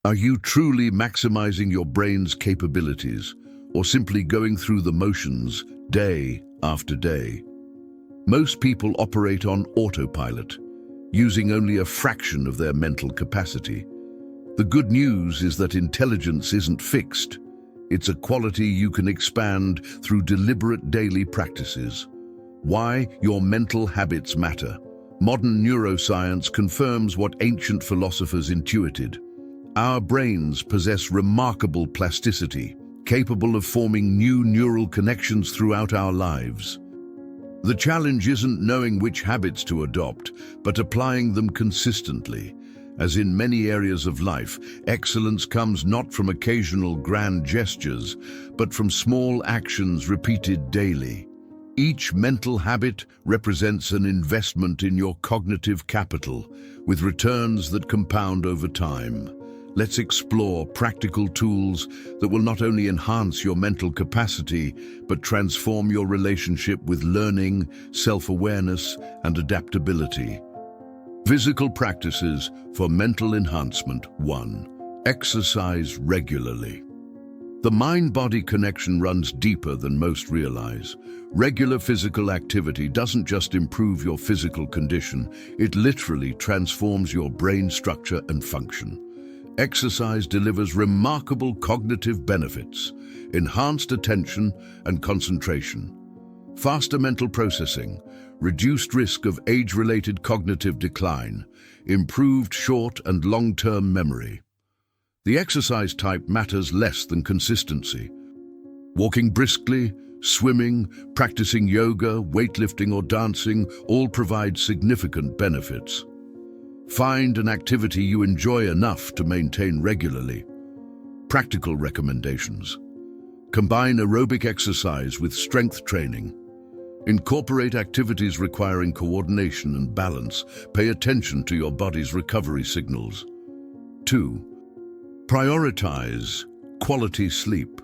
Are you truly maximizing your brain's capabilities, or simply going through the motions day after day? Most people operate on autopilot, using only a fraction of their mental capacity. The good news is that intelligence isn't fixed. It's a quality you can expand through deliberate daily practices. Why your mental habits matter. Modern neuroscience confirms what ancient philosophers intuited. Our brains possess remarkable plasticity, capable of forming new neural connections throughout our lives. The challenge isn't knowing which habits to adopt, but applying them consistently. As in many areas of life, excellence comes not from occasional grand gestures, but from small actions repeated daily. Each mental habit represents an investment in your cognitive capital, with returns that compound over time. Let's explore practical tools that will not only enhance your mental capacity, but transform your relationship with learning, self-awareness, and adaptability. Physical practices for mental enhancement. 1. Exercise regularly. The mind-body connection runs deeper than most realize. Regular physical activity doesn't just improve your physical condition, it literally transforms your brain structure and function. Exercise delivers remarkable cognitive benefits, enhanced attention and concentration, faster mental processing, reduced risk of age-related cognitive decline, improved short- and long-term memory. The exercise type matters less than consistency. Walking briskly, swimming, practicing yoga, weightlifting or dancing all provide significant benefits. Find an activity you enjoy enough to maintain regularly. Practical recommendations. Combine aerobic exercise with strength training. Incorporate activities requiring coordination and balance. Pay attention to your body's recovery signals. 2. Prioritize quality sleep.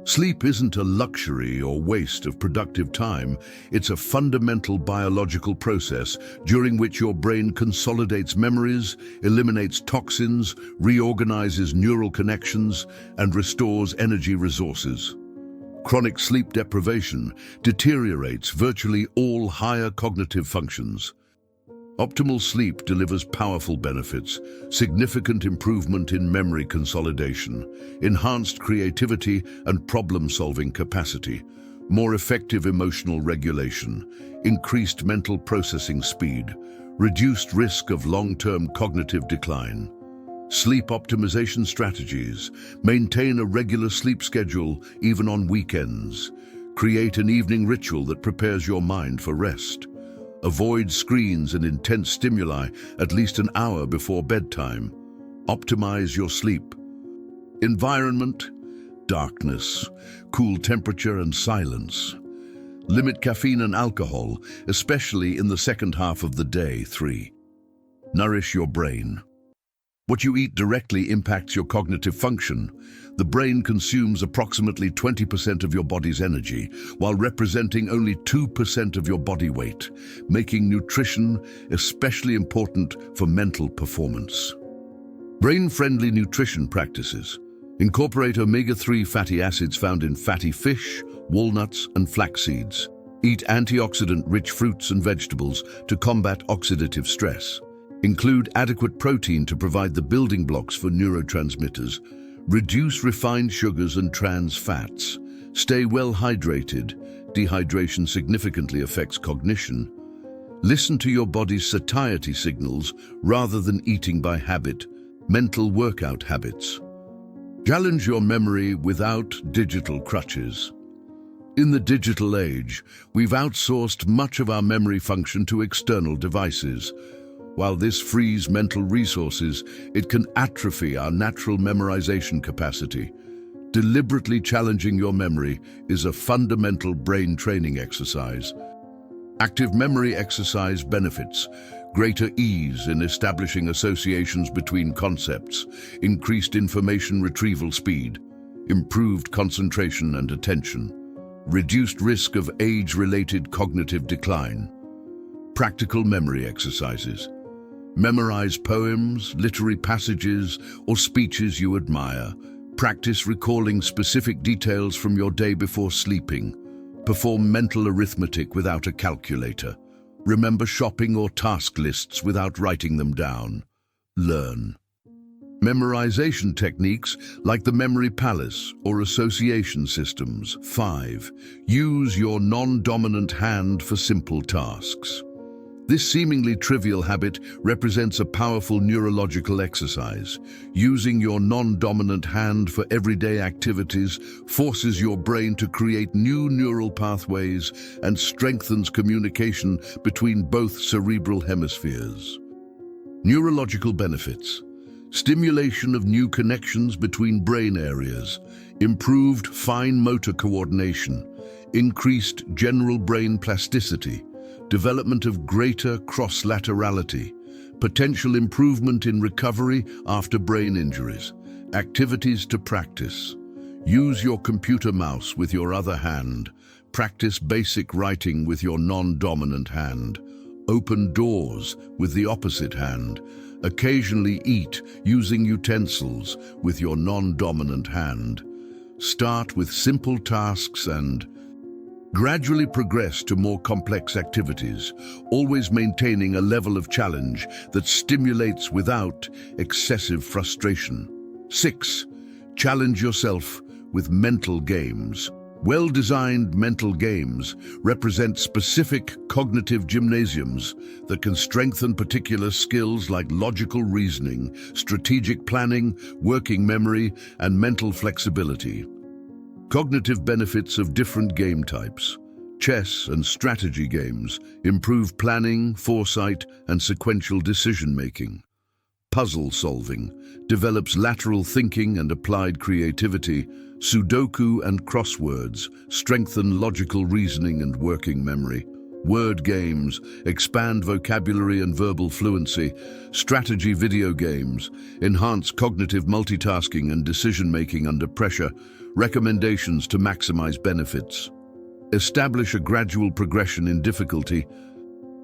Sleep isn't a luxury or waste of productive time. It's a fundamental biological process during which your brain consolidates memories, eliminates toxins, reorganizes neural connections, and restores energy resources. Chronic sleep deprivation deteriorates virtually all higher cognitive functions. Optimal sleep delivers powerful benefits, significant improvement in memory consolidation, enhanced creativity and problem-solving capacity, more effective emotional regulation, increased mental processing speed, reduced risk of long-term cognitive decline. Sleep optimization strategies. Maintain a regular sleep schedule, even on weekends. Create an evening ritual that prepares your mind for rest. Avoid screens and intense stimuli at least an hour before bedtime. Optimize your sleep. Environment, darkness, cool temperature and silence. Limit caffeine and alcohol, especially in the second half of the day. 3. Nourish your brain. What you eat directly impacts your cognitive function. The brain consumes approximately 20% of your body's energy, while representing only 2% of your body weight, making nutrition especially important for mental performance. Brain-friendly nutrition practices. Incorporate omega-3 fatty acids found in fatty fish, walnuts, and flax seeds. Eat antioxidant-rich fruits and vegetables to combat oxidative stress. Include adequate protein to provide the building blocks for neurotransmitters. Reduce refined sugars and trans fats. Stay well hydrated. Dehydration significantly affects cognition. Listen to your body's satiety signals rather than eating by habit. Mental workout habits. Challenge your memory without digital crutches. In the digital age, we've outsourced much of our memory function to external devices. While this frees mental resources, it can atrophy our natural memorization capacity. Deliberately challenging your memory is a fundamental brain training exercise. Active memory exercise benefits: greater ease in establishing associations between concepts, increased information retrieval speed, improved concentration and attention, reduced risk of age-related cognitive decline. Practical memory exercises. Memorize poems, literary passages, or speeches you admire. Practice recalling specific details from your day before sleeping. Perform mental arithmetic without a calculator. Remember shopping or task lists without writing them down. Learn. Memorization techniques like the memory palace or association systems. 5. Use your non-dominant hand for simple tasks. This seemingly trivial habit represents a powerful neurological exercise. Using your non-dominant hand for everyday activities forces your brain to create new neural pathways and strengthens communication between both cerebral hemispheres. Neurological benefits: stimulation of new connections between brain areas, improved fine motor coordination, increased general brain plasticity, development of greater cross-laterality, potential improvement in recovery after brain injuries. Activities to practice: use your computer mouse with your other hand. Practice basic writing with your non-dominant hand. Open doors with the opposite hand. Occasionally eat using utensils with your non-dominant hand. Start with simple tasks and gradually progress to more complex activities, always maintaining a level of challenge that stimulates without excessive frustration. 6. Challenge yourself with mental games. Well-designed mental games represent specific cognitive gymnasiums that can strengthen particular skills like logical reasoning, strategic planning, working memory, and mental flexibility. Cognitive benefits of different game types. Chess and strategy games improve planning, foresight, and sequential decision-making. Puzzle solving develops lateral thinking and applied creativity. Sudoku and crosswords strengthen logical reasoning and working memory. Word games expand vocabulary and verbal fluency. Strategy video games enhance cognitive multitasking and decision-making under pressure. Recommendations to maximize benefits: establish a gradual progression in difficulty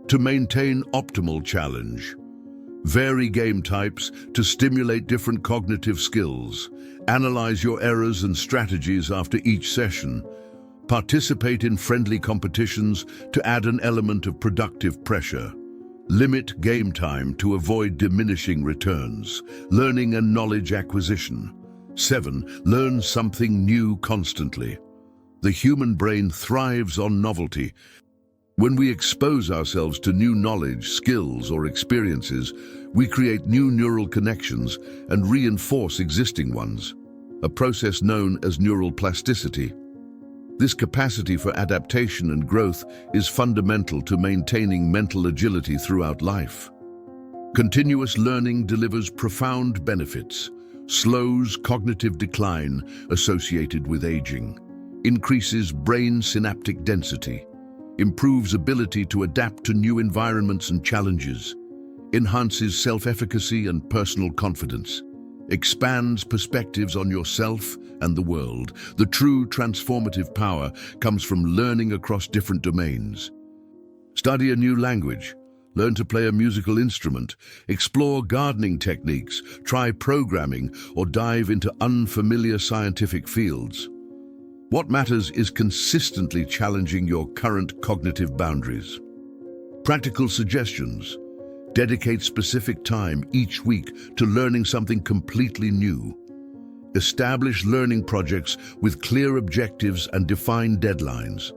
to maintain optimal challenge. Vary game types to stimulate different cognitive skills. Analyze your errors and strategies after each session. Participate in friendly competitions to add an element of productive pressure. Limit game time to avoid diminishing returns. Learning and knowledge acquisition. 7. Learn something new constantly. The human brain thrives on novelty. When we expose ourselves to new knowledge, skills, or experiences, we create new neural connections and reinforce existing ones, a process known as neural plasticity. This capacity for adaptation and growth is fundamental to maintaining mental agility throughout life. Continuous learning delivers profound benefits, slows cognitive decline associated with aging, increases brain synaptic density, improves ability to adapt to new environments and challenges, enhances self-efficacy and personal confidence, expands perspectives on yourself and the world. The true transformative power comes from learning across different domains. Study a new language, learn to play a musical instrument, explore gardening techniques, try programming, or dive into unfamiliar scientific fields. What matters is consistently challenging your current cognitive boundaries. Practical suggestions: dedicate specific time each week to learning something completely new. Establish learning projects with clear objectives and defined deadlines.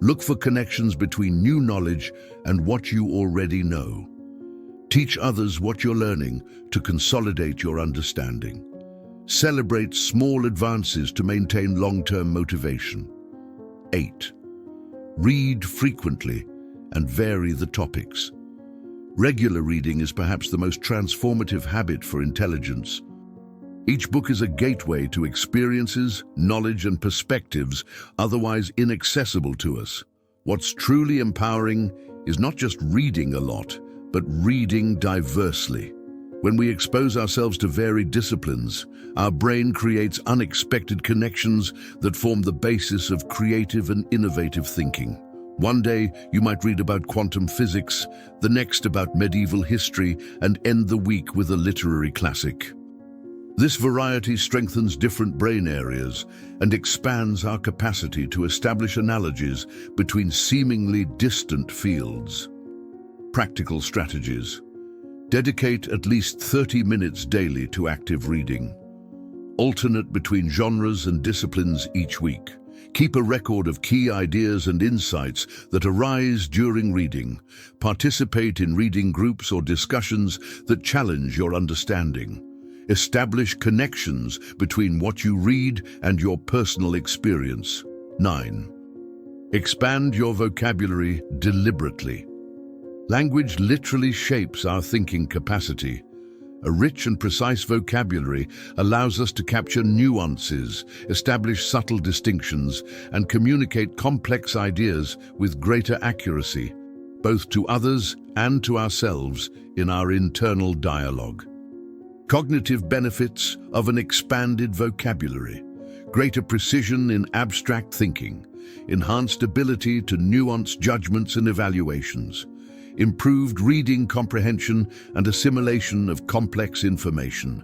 Look for connections between new knowledge and what you already know. Teach others what you're learning to consolidate your understanding. Celebrate small advances to maintain long-term motivation. 8. Read frequently and vary the topics. Regular reading is perhaps the most transformative habit for intelligence. Each book is a gateway to experiences, knowledge, and perspectives otherwise inaccessible to us. What's truly empowering is not just reading a lot, but reading diversely. When we expose ourselves to varied disciplines, our brain creates unexpected connections that form the basis of creative and innovative thinking. One day, you might read about quantum physics, the next about medieval history, and end the week with a literary classic. This variety strengthens different brain areas and expands our capacity to establish analogies between seemingly distant fields. Practical strategies. Dedicate at least 30 minutes daily to active reading. Alternate between genres and disciplines each week. Keep a record of key ideas and insights that arise during reading. Participate in reading groups or discussions that challenge your understanding. Establish connections between what you read and your personal experience. 9. Expand your vocabulary deliberately. Language literally shapes our thinking capacity. A rich and precise vocabulary allows us to capture nuances, establish subtle distinctions, and communicate complex ideas with greater accuracy, both to others and to ourselves in our internal dialogue. Cognitive benefits of an expanded vocabulary. Greater precision in abstract thinking, enhanced ability to nuance judgments and evaluations, improved reading comprehension and assimilation of complex information,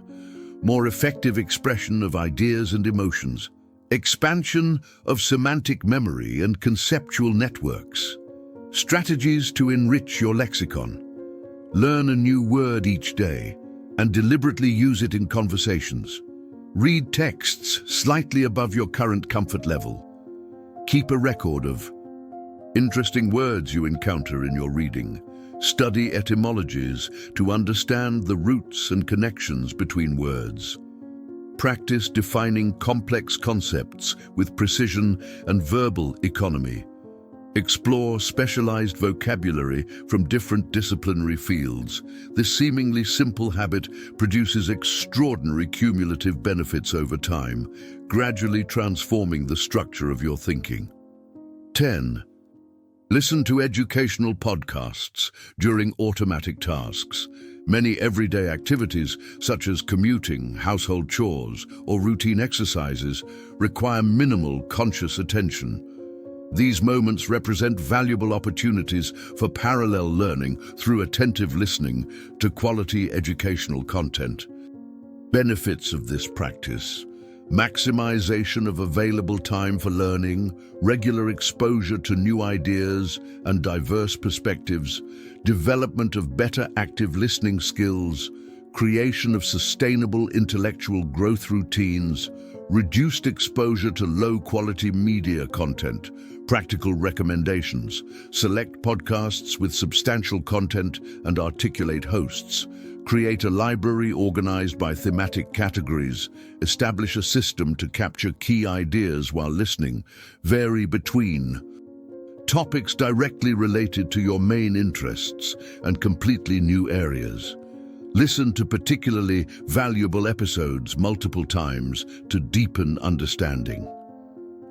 more effective expression of ideas and emotions, expansion of semantic memory and conceptual networks, strategies to enrich your lexicon. Learn a new word each day and deliberately use it in conversations. Read texts slightly above your current comfort level. Keep a record of interesting words you encounter in your reading. Study etymologies to understand the roots and connections between words. Practice defining complex concepts with precision and verbal economy. Explore specialized vocabulary from different disciplinary fields. This seemingly simple habit produces extraordinary cumulative benefits over time, gradually transforming the structure of your thinking. 10. Listen to educational podcasts during automatic tasks. Many everyday activities, such as commuting, household chores, or routine exercises, require minimal conscious attention. These moments represent valuable opportunities for parallel learning through attentive listening to quality educational content. Benefits of this practice: maximization of available time for learning, regular exposure to new ideas and diverse perspectives, development of better active listening skills, creation of sustainable intellectual growth routines, reduced exposure to low-quality media content. Practical recommendations: select podcasts with substantial content and articulate hosts. Create a library organized by thematic categories. Establish a system to capture key ideas while listening. Vary between topics directly related to your main interests and completely new areas. Listen to particularly valuable episodes multiple times to deepen understanding.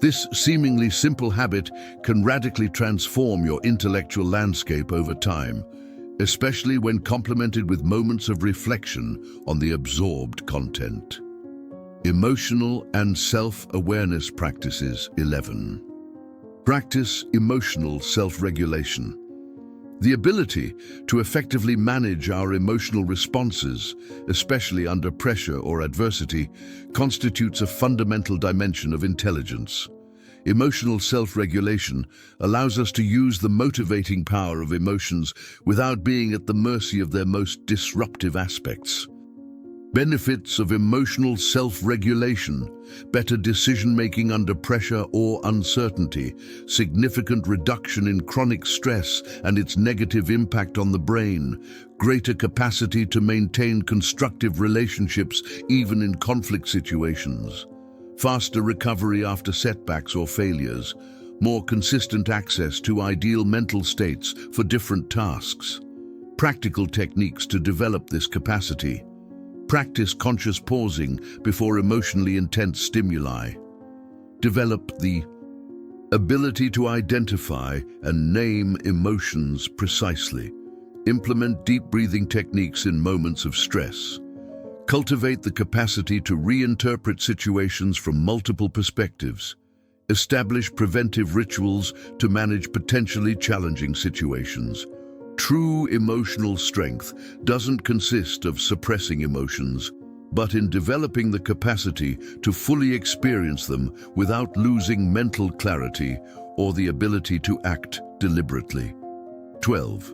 This seemingly simple habit can radically transform your intellectual landscape over time, especially when complemented with moments of reflection on the absorbed content. Emotional and self-awareness practices. 11. Practice emotional self-regulation. The ability to effectively manage our emotional responses, especially under pressure or adversity, constitutes a fundamental dimension of intelligence. Emotional self-regulation allows us to use the motivating power of emotions without being at the mercy of their most disruptive aspects. Benefits of emotional self-regulation: better decision-making under pressure or uncertainty, significant reduction in chronic stress and its negative impact on the brain, greater capacity to maintain constructive relationships even in conflict situations, faster recovery after setbacks or failures, more consistent access to ideal mental states for different tasks. Practical techniques to develop this capacity: practice conscious pausing before emotionally intense stimuli. Develop the ability to identify and name emotions precisely. Implement deep breathing techniques in moments of stress. Cultivate the capacity to reinterpret situations from multiple perspectives. Establish preventive rituals to manage potentially challenging situations. True emotional strength doesn't consist of suppressing emotions, but in developing the capacity to fully experience them without losing mental clarity or the ability to act deliberately. 12.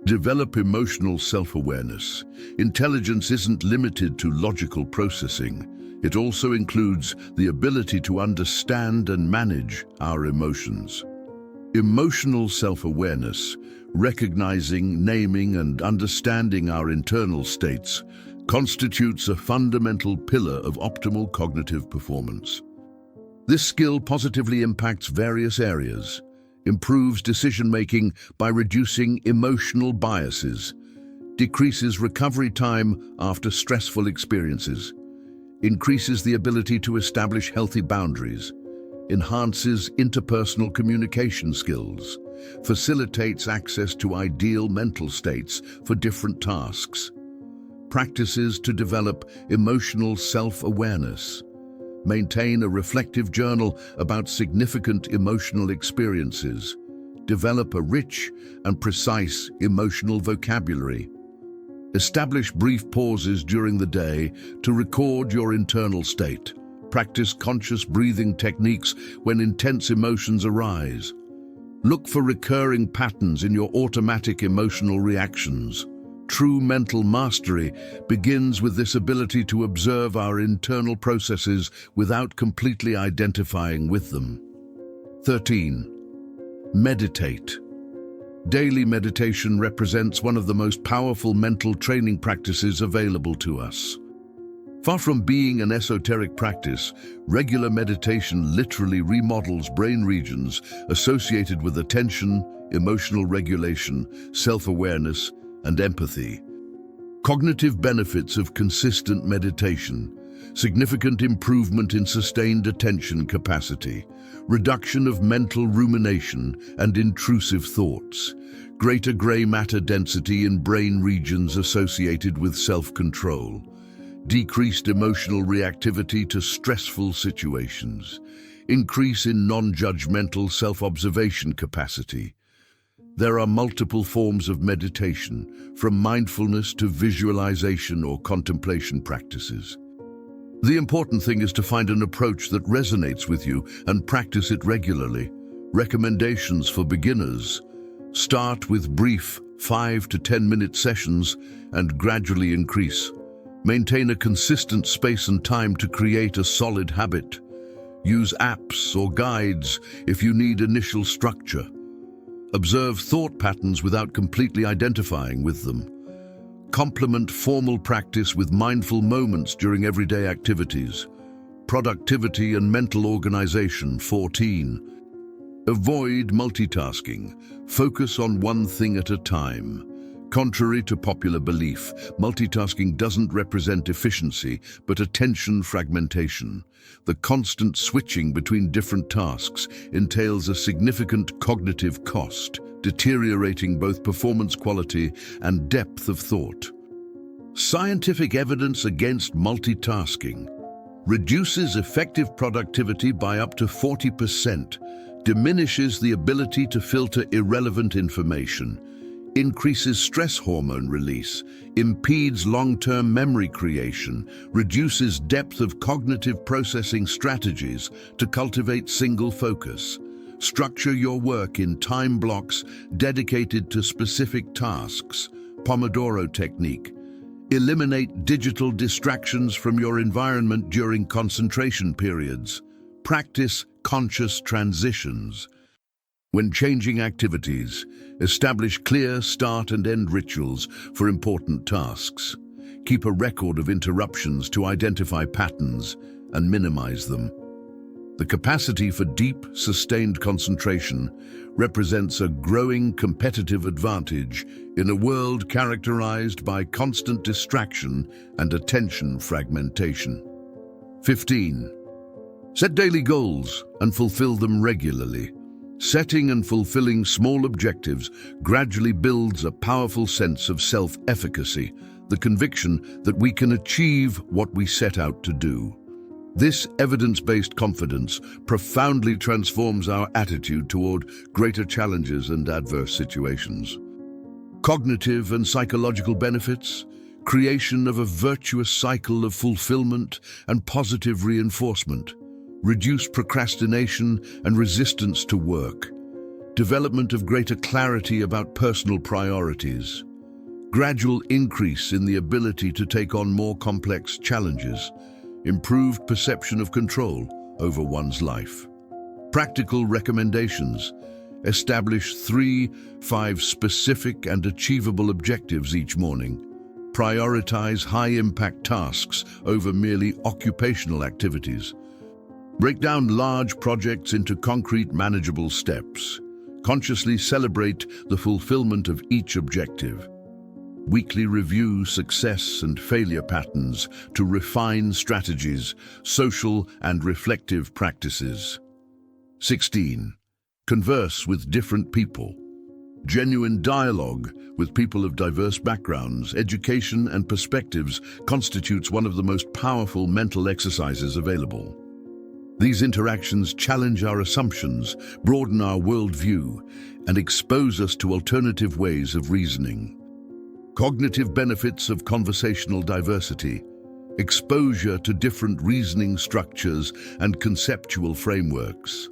Develop emotional self-awareness. Intelligence isn't limited to logical processing. It also includes the ability to understand and manage our emotions. Emotional self-awareness, recognizing, naming, and understanding our internal states, constitutes a fundamental pillar of optimal cognitive performance. This skill positively impacts various areas, improves decision-making by reducing emotional biases, decreases recovery time after stressful experiences, increases the ability to establish healthy boundaries, enhances interpersonal communication skills, facilitates access to ideal mental states for different tasks, practices to develop emotional self-awareness, maintain a reflective journal about significant emotional experiences, develop a rich and precise emotional vocabulary, establish brief pauses during the day to record your internal state, practice conscious breathing techniques when intense emotions arise, look for recurring patterns in your automatic emotional reactions. True mental mastery begins with this ability to observe our internal processes without completely identifying with them. 13. Meditate. Daily meditation represents one of the most powerful mental training practices available to us. Far from being an esoteric practice, regular meditation literally remodels brain regions associated with attention, emotional regulation, self-awareness, and empathy. Cognitive benefits of consistent meditation: significant improvement in sustained attention capacity, reduction of mental rumination and intrusive thoughts, greater gray matter density in brain regions associated with self-control, decreased emotional reactivity to stressful situations, increase in non-judgmental self-observation capacity. There are multiple forms of meditation, from mindfulness to visualization or contemplation practices. The important thing is to find an approach that resonates with you and practice it regularly. Recommendations for beginners: start with brief 5 to 10 minute sessions and gradually increase. Maintain a consistent space and time to create a solid habit. Use apps or guides if you need initial structure. Observe thought patterns without completely identifying with them. Complement formal practice with mindful moments during everyday activities. Productivity and mental organization. 14. Avoid multitasking. Focus on one thing at a time. Contrary to popular belief, multitasking doesn't represent efficiency, but attention fragmentation. The constant switching between different tasks entails a significant cognitive cost, deteriorating both performance quality and depth of thought. Scientific evidence against multitasking: reduces effective productivity by up to 40%, diminishes the ability to filter irrelevant information, increases stress hormone release, impedes long-term memory creation, reduces depth of cognitive processing strategies to cultivate single focus. Structure your work in time blocks dedicated to specific tasks. Pomodoro technique. Eliminate digital distractions from your environment during concentration periods. Practice conscious transitions. When changing activities, establish clear start and end rituals for important tasks. Keep a record of interruptions to identify patterns and minimize them. The capacity for deep, sustained concentration represents a growing competitive advantage in a world characterized by constant distraction and attention fragmentation. 15. Set daily goals and fulfill them regularly. Setting and fulfilling small objectives gradually builds a powerful sense of self-efficacy, the conviction that we can achieve what we set out to do. This evidence-based confidence profoundly transforms our attitude toward greater challenges and adverse situations. Cognitive and psychological benefits, creation of a virtuous cycle of fulfillment and positive reinforcement, reduced procrastination and resistance to work, development of greater clarity about personal priorities, gradual increase in the ability to take on more complex challenges, improved perception of control over one's life. Practical recommendations. Establish 3-5 specific and achievable objectives each morning. Prioritize high-impact tasks over merely occupational activities. Break down large projects into concrete, manageable steps. Consciously celebrate the fulfillment of each objective. Weekly review success and failure patterns to refine strategies, social and reflective practices. 16. Converse with different people. Genuine dialogue with people of diverse backgrounds, education, and perspectives constitutes one of the most powerful mental exercises available. These interactions challenge our assumptions, broaden our worldview, and expose us to alternative ways of reasoning. Cognitive benefits of conversational diversity. Exposure to different reasoning structures and conceptual frameworks.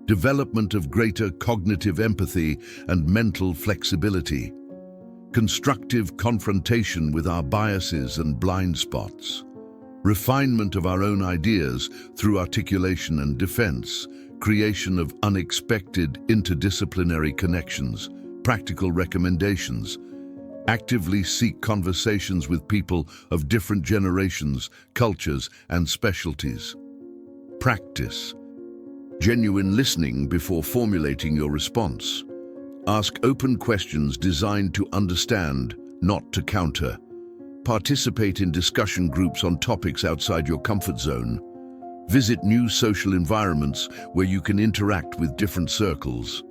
Development of greater cognitive empathy and mental flexibility. Constructive confrontation with our biases and blind spots. Refinement of our own ideas through articulation and defense. Creation of unexpected interdisciplinary connections. Practical recommendations. Actively seek conversations with people of different generations, cultures, and specialties. Practice. Genuine listening before formulating your response. Ask open questions designed to understand, not to counter. Participate in discussion groups on topics outside your comfort zone. Visit new social environments where you can interact with different circles.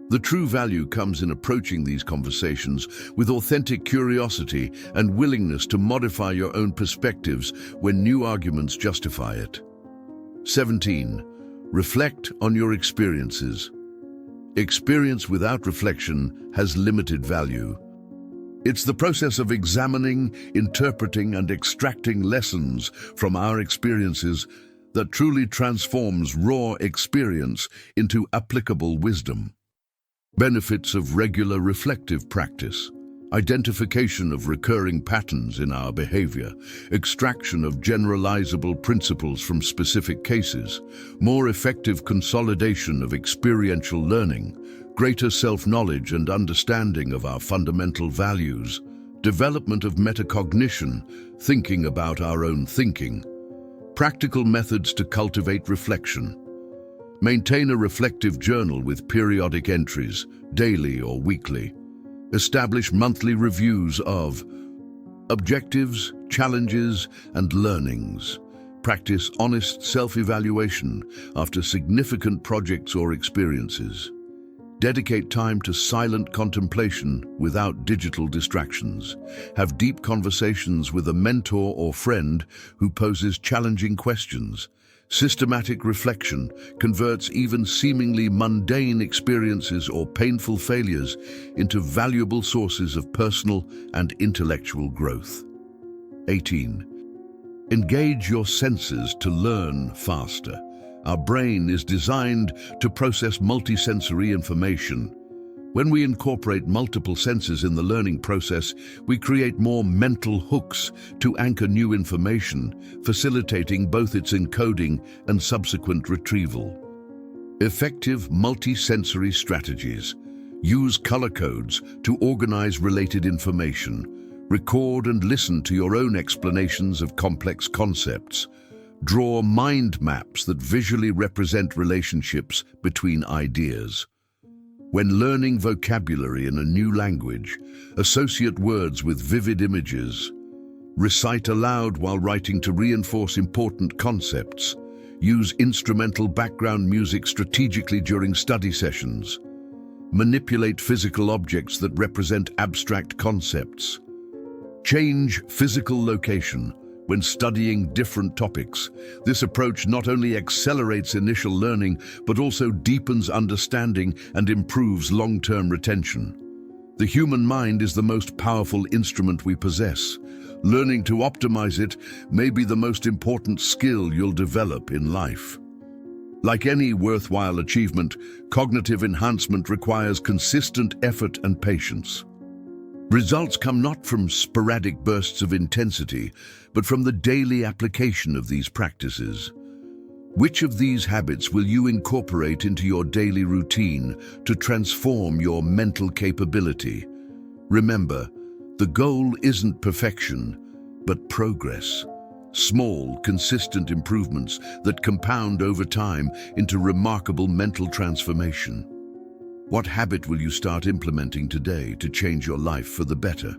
The true value comes in approaching these conversations with authentic curiosity and willingness to modify your own perspectives when new arguments justify it. 17. Reflect on your experiences. Experience without reflection has limited value. It's the process of examining, interpreting, and extracting lessons from our experiences that truly transforms raw experience into applicable wisdom. Benefits of regular reflective practice. Identification of recurring patterns in our behavior, extraction of generalizable principles from specific cases, more effective consolidation of experiential learning, greater self-knowledge and understanding of our fundamental values, development of metacognition, thinking about our own thinking, practical methods to cultivate reflection. Maintain a reflective journal with periodic entries, daily or weekly. Establish monthly reviews of objectives, challenges, and learnings. Practice honest self-evaluation after significant projects or experiences. Dedicate time to silent contemplation without digital distractions. Have deep conversations with a mentor or friend who poses challenging questions. Systematic reflection converts even seemingly mundane experiences or painful failures into valuable sources of personal and intellectual growth. 18. Engage your senses to learn faster. Our brain is designed to process multisensory information. When we incorporate multiple senses in the learning process, we create more mental hooks to anchor new information, facilitating both its encoding and subsequent retrieval. Effective multisensory strategies. Use color codes to organize related information. Record and listen to your own explanations of complex concepts. Draw mind maps that visually represent relationships between ideas. When learning vocabulary in a new language, associate words with vivid images. Recite aloud while writing to reinforce important concepts. Use instrumental background music strategically during study sessions. Manipulate physical objects that represent abstract concepts. Change physical location. when studying different topics. This approach not only accelerates initial learning, but also deepens understanding and improves long-term retention. The human mind is the most powerful instrument we possess. Learning to optimize it may be the most important skill you'll develop in life. Like any worthwhile achievement, cognitive enhancement requires consistent effort and patience. Results come not from sporadic bursts of intensity, but from the daily application of these practices. Which of these habits will you incorporate into your daily routine to transform your mental capability? Remember, the goal isn't perfection, but progress. Small, consistent improvements that compound over time into remarkable mental transformation. What habit will you start implementing today to change your life for the better?